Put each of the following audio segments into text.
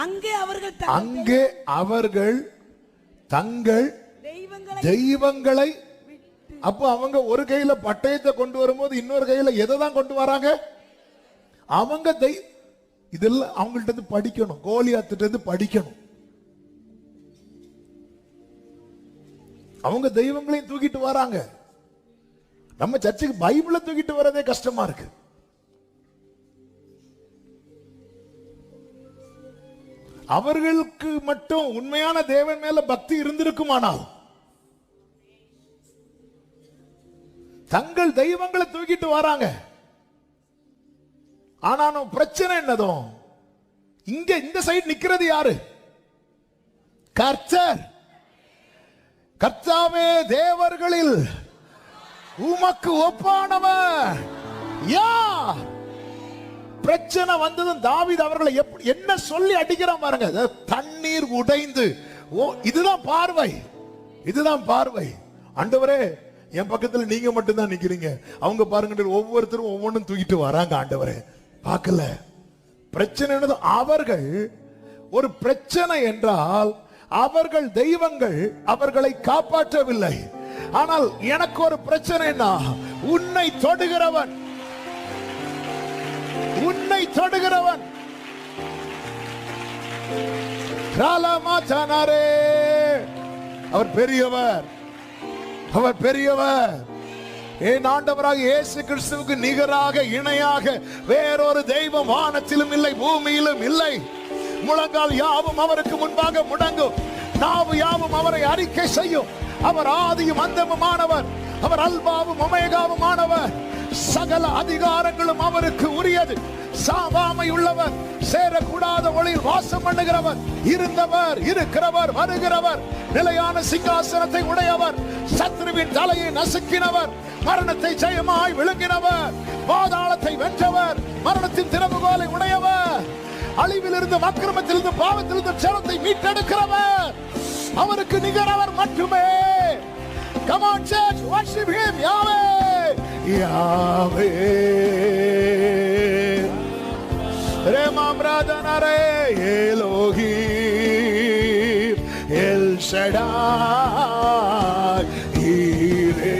அங்கே அவர்கள் தங்கள் தெய்வங்களை, அப்போ அவங்க ஒரு கையில பட்டயத்தை கொண்டு வரும்போது இன்னொரு கையில எதை தான் கொண்டு வராங்க? அவங்க இதெல்லாம் அவங்கள்ட்ட இருந்து படிக்கணும், கோலியாத்திட்ட இருந்து படிக்கணும். அவங்க தெய்வங்களையும் தூக்கிட்டு வராங்க. நம்ம சர்ச்சுக்கு பைபிளை தூக்கிட்டு வரதே கஷ்டமா இருக்கு. அவர்களுக்கு மட்டும் உண்மையான தேவன் மேல பக்தி இருந்திருக்குமானால் தங்கள் தெய்வங்களை தூக்கிட்டு வராங்க. ஆனாலும் பிரச்சனை என்னதும், இங்க இந்த சைடு நிக்கிறது யாரு? கர்த்தர். கர்த்தாவே தேவர்களில் உமக்கு ஒப்பானவர் யார்? பிரச்சனை வந்ததும் தாவீது அவர்களை என்ன சொல்லி அடிக்கிறான் பாருங்க. தண்ணீர் உடைந்து, இதுதான் பார்வை, இதுதான் பார்வை. ஆண்டவரே என் பக்கத்துல நீங்க மட்டும் தான் நிக்கிறீங்க, அவங்க பாருங்க ஒவ்வொருத்தரும் ஒவ்வொன்றும் தூக்கிட்டு வராங்க. ஆண்டவரே பார்க்கல. பிரச்சனை என்னது? அவர்கள் ஒரு பிரச்சனை என்றால் அவர்கள் தெய்வங்கள் அவர்களை காப்பாற்றவில்லை. ஆனால் எனக்கு ஒரு பிரச்சனைனா, உன்னை தொடுகிறவன், உன்னை தொடுகிறவன் அவர் பெரியவர், அவர் பெரியவர். என் ஆண்டவராக இயேசு கிறிஸ்துவுக்கு நிகராக இணையாக வேறொரு தெய்வம் வானத்திலும் இல்லை, பூமியிலும் இல்லை. முழங்கால் யாவும் அவருக்கு முன்பாக முடங்கும், நாவு யாவும் அவரை அறிக்கை செய்யும். அவர் ஆதியும் அந்தமுமானவர், அவர் அல்பாவும் ஒமேகாவும் ஆனவர். சகல அதிகாரங்களும் அவருக்கு உரியது. சாவாமை உள்ளவர், சேரக்கூடாத ஒளியில் வாசம் பண்ணுகிறவர், இருந்தவர், இருக்கிறவர், வருகிறவர், நிலையான சிங்காசனத்தை உடையவர், சத்ருவின் தலையை நசுக்கினவர், மரணத்தை ஜெயமாய் விழுங்கினவர், பாதாளத்தை வென்றவர், மரணத்தின் திறவுகோலை உடையவர், அழிவிலிருந்து, அக்கிரமத்திலிருந்து, பாவத்திலிருந்து ஜனத்தை மீட்டெடுக்கிறவர். அவருக்கு நிகரவர் மட்டுமே. Come on church, worship him. Yahweh, Yahweh. Remam Radhanare Elohim El Shaddai Yireh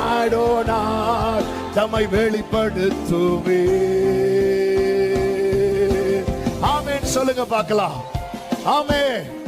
Adonai தம்மை வெளிப்படுத்துவே. ஆமென் சொல்லுங்க பார்க்கலாம். ஆமென்.